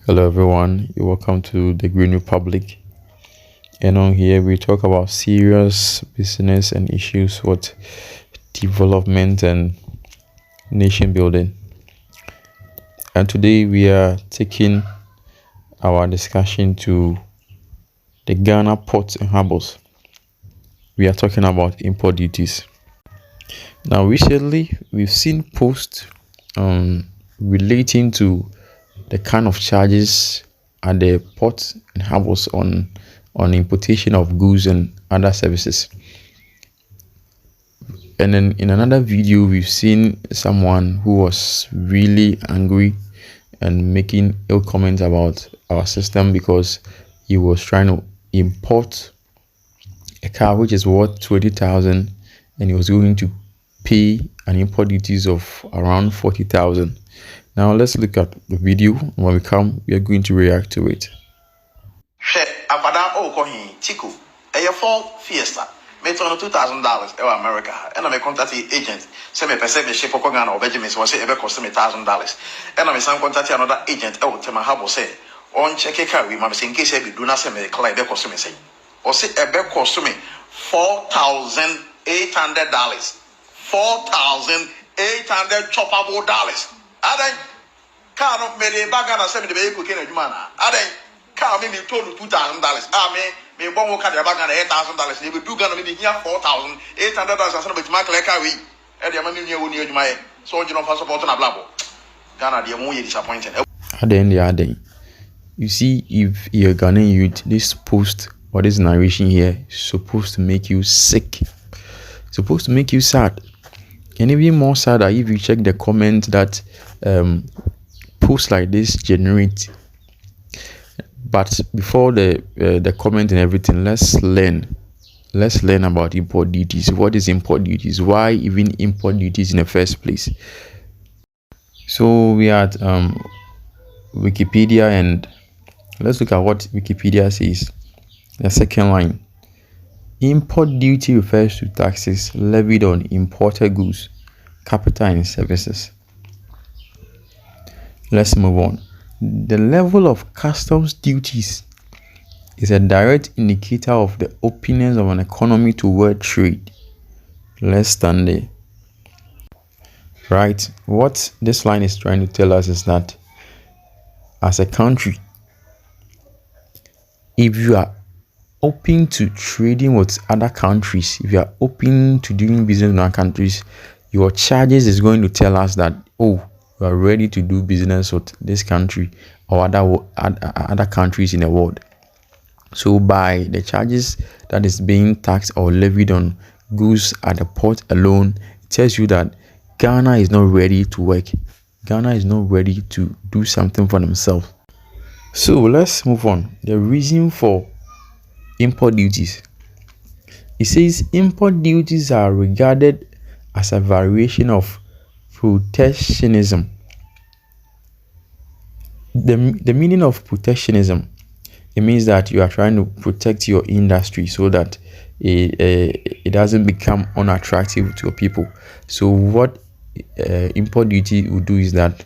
Hello everyone, you're welcome to the Green Republic. And on here we talk about serious business and issues with development and nation building. And today we are taking our discussion to the Ghana ports and harbors. We are talking about import duties. Now recently we've seen posts relating to the kind of charges at the ports and harbors on importation of goods and other services. And then in another video, we've seen someone who was really angry and making ill comments about our system because he was trying to import a car which is worth 20,000 and he was going to pay an import duties of around 40,000. Now let's look at the video. When we come, we are going to react to it. Tico, a Ford Fiesta, made on $2,000 in America, and I'm a contact agent. Send me a percent ship of Kogan or Benjamin was ever cost me $1,000. And I'm a son contact another agent out to my harbor say, on check a car with my in case I do not send me a client cost me say, or say a bear cost me $4,800. $4,800 choppable dollars. I then car of made a bag and send me the vehicle can man. I then car me told $2,000. I mean, one will cut the bag and $8,000. They will do gonna be here $4,800 and somebody mark like a week. And the money near my so you know for support on a blabber. Ghana, the more disappointed. You see, if you're Ghanaian youth, this post or this narration here is supposed to make you sick. It's supposed to make you sad. And even more sad if you check the comments that posts like this generate. But before the comment and everything, let's learn about import duties. What is import duties? Why even import duties in the first place? So we are at Wikipedia, and let's look at what Wikipedia says. The second line: import duty refers to taxes levied on imported goods, capital and services. Let's move on. The level of customs duties is a direct indicator of the openness of an economy to world trade. Let's stand there. Right, what this line is trying to tell us is that as a country, if you are open to trading with other countries, if you are open to doing business with other countries, your charges is going to tell us that, oh, you are ready to do business with this country or other countries in the world. So by the charges that is being taxed or levied on goods at the port alone, it tells you that Ghana is not ready to work. Ghana is not ready to do something for themselves. So let's move on. The reason for import duties. It says import duties are regarded as a variation of protectionism. The meaning of protectionism, it means that you are trying to protect your industry so that it doesn't become unattractive to your people. So what import duty will do is that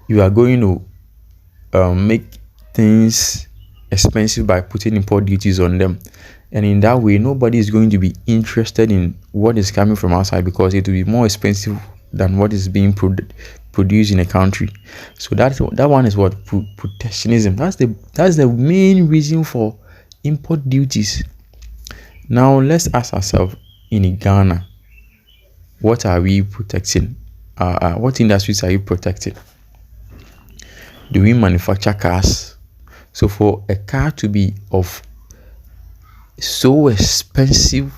you are going to make things expensive by putting import duties on them, and in that way nobody is going to be interested in what is coming from outside because it will be more expensive than what is being produced in a country. So that one is what protectionism. That's the main reason for import duties. Now let's ask ourselves, in Ghana, what are we protecting? What industries are you protecting? Do we manufacture cars? So for a car to be of so expensive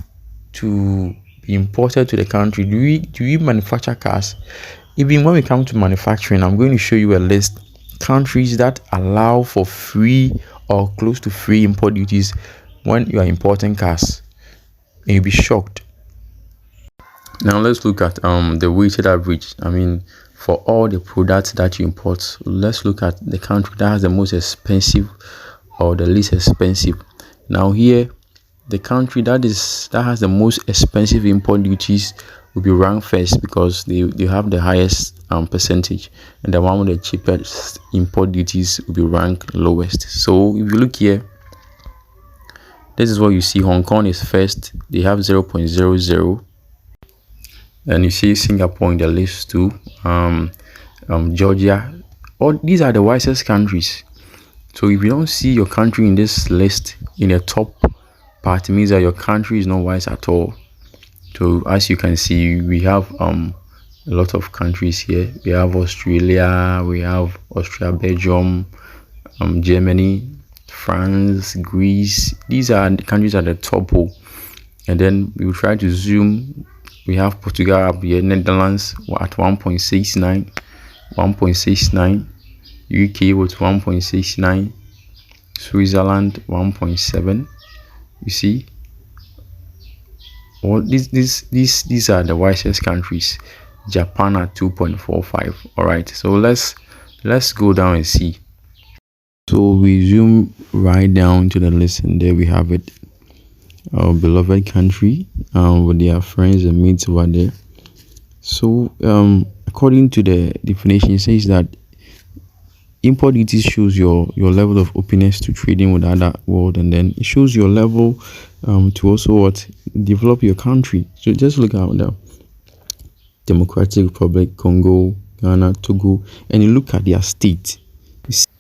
to be imported to the country, do we manufacture cars? Even when we come to manufacturing, I'm going to show you a list countries that allow for free or close to free import duties when you are importing cars, and you'll be shocked. Now let's look at the weighted average. I mean, for all the products that you import, let's look at the country that has the most expensive or the least expensive. Now here, the country that has the most expensive import duties will be ranked first because they have the highest percentage, and the one with the cheapest import duties will be ranked lowest. So if you look here, this is what you see. Hong Kong is first, they have 0.00, and you see Singapore in the list too, Georgia. All these are the wisest countries. So if you don't see your country in this list in the top part, it means that your country is not wise at all. So as you can see, we have a lot of countries here. We have Australia, we have Austria, Belgium, Germany, France, Greece. These are the countries at the top. And then we will try to zoom. We have Portugal up here, Netherlands at 1.69, 1.69, UK with 1.69, Switzerland 1.7. You see, all these are the wisest countries. Japan at 2.45. All right, so let's go down and see. So we zoom right down to the list, and there we have it. Our beloved country, with their friends and mates over there. So according to the definition, it says that import duties shows your level of openness to trading with the other world, and then it shows your level to also develop your country. So just look at the Democratic Republic, Congo, Ghana, Togo, and you look at their state.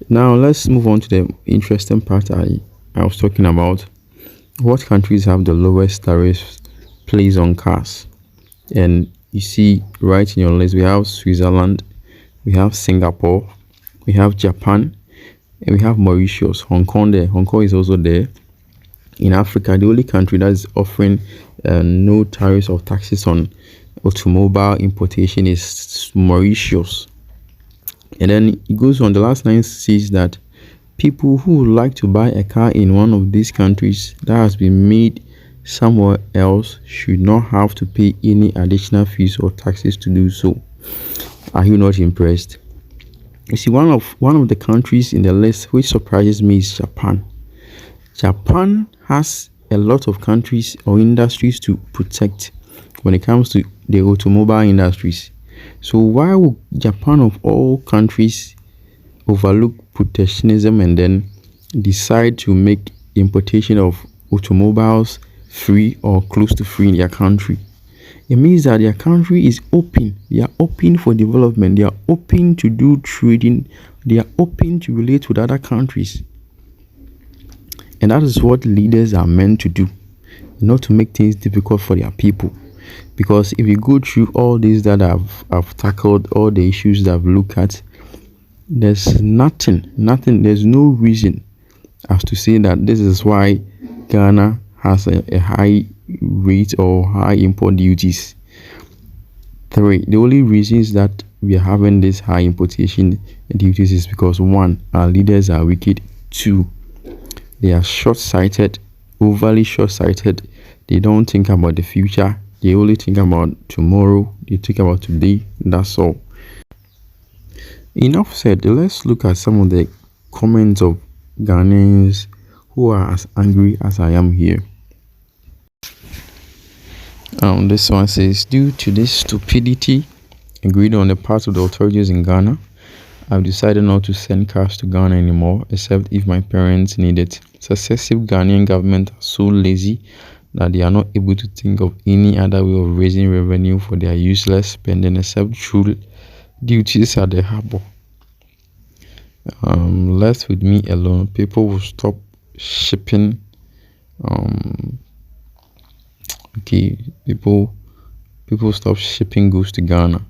Now let's move on to the interesting part I was talking about. What countries have the lowest tariffs placed on cars? And you see right in your list, we have Switzerland, we have Singapore, we have Japan, and we have Mauritius. Hong Kong is also there. In Africa, the only country that is offering no tariffs or taxes on automobile importation is Mauritius. And then it goes on. The last line says that people who would like to buy a car in one of these countries that has been made somewhere else should not have to pay any additional fees or taxes to do so. Are you not impressed? You see, one of the countries in the list which surprises me is Japan. Japan has a lot of countries or industries to protect when it comes to the automobile industries. So why would Japan of all countries overlook protectionism and then decide to make importation of automobiles free or close to free in their country? It means that their country is open. They are open for development. They are open to do trading. They are open to relate with other countries. And that is what leaders are meant to do, not to make things difficult for their people. Because if you go through all these that I've tackled, all the issues that I've looked at, there's nothing, there's no reason as to say that this is why Ghana has a high rate or high import duties. 3, the only reasons that we are having this high importation duties is because 1, our leaders are wicked. 2, they are short-sighted, overly short-sighted. They don't think about the future. They only think about tomorrow. They think about today. That's all. Enough said. Let's look at some of the comments of Ghanaians who are as angry as I am here. This one says, due to this stupidity agreed on the part of the authorities in Ghana, I've decided not to send cash to Ghana anymore, except if my parents need it. Successive Ghanaian government are so lazy that they are not able to think of any other way of raising revenue for their useless spending except through duties at the harbor. Left with me alone, people will stop shipping. People stop shipping goods to Ghana.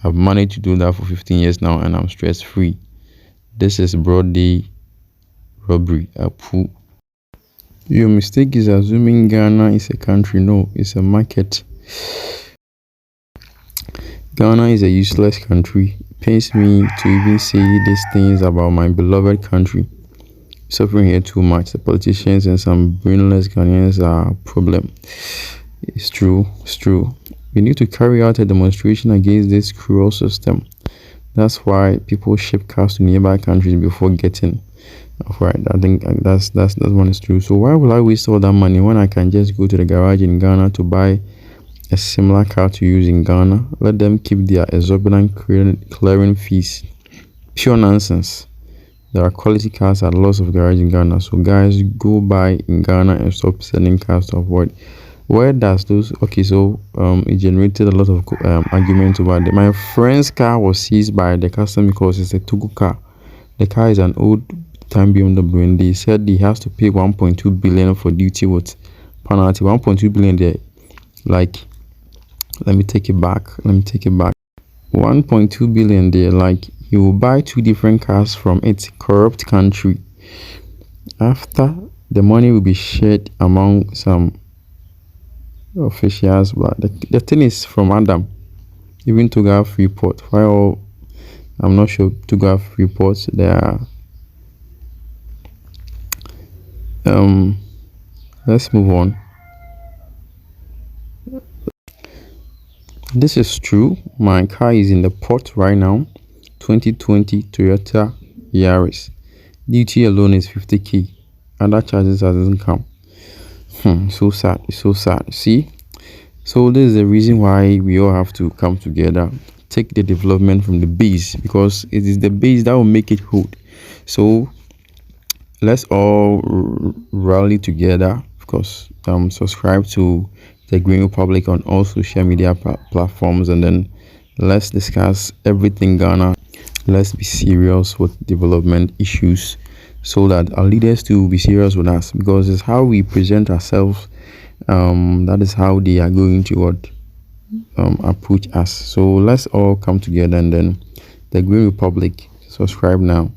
I've managed to do that for 15 years now, and I'm stress free. This is broad day robbery. Your mistake is assuming Ghana is a country. No, it's a market. Ghana is a useless country. It pains me to even say these things about my beloved country. Suffering here too much. The politicians and some brainless Ghanaians are a problem. It's true. We need to carry out a demonstration against this cruel system. That's why people ship cars to nearby countries before getting. Right, I think that one is true. So why will I waste all that money when I can just go to the garage in Ghana to buy a similar car to use in Ghana, let them keep their exorbitant clearing fees. Pure nonsense. There are quality cars at lots of garages in Ghana, so guys, go buy in Ghana and stop selling cars to avoid. Where does those? Okay, so it generated a lot of arguments about it. My friend's car was seized by the customer because it's a Togo car. The car is an old time BMW, and they said he has to pay 1.2 billion for duty with penalty. 1.2 billion there, like, let me take it back. 1.2 billion there, like, he will buy 2 different cars from its corrupt country. After, the money will be shared among some officials, but the thing is from Adam, even to go Freeport. While I'm not sure to go Freeport, there are let's move on. This is true. My car is in the port right now. 2020 Toyota Yaris. Duty alone is 50k. Other charges hasn't come. So sad. It's so sad. See? So this is the reason why we all have to come together. Take the development from the base, because it is the base that will make it good. So let's all rally together. Of course, subscribe to the Green Republic on all social media platforms, and then let's discuss everything Ghana. Let's be serious with development issues, so that our leaders too will be serious with us, because it's how we present ourselves. That is how they are going to approach us. So let's all come together, and then the Green Republic, subscribe now.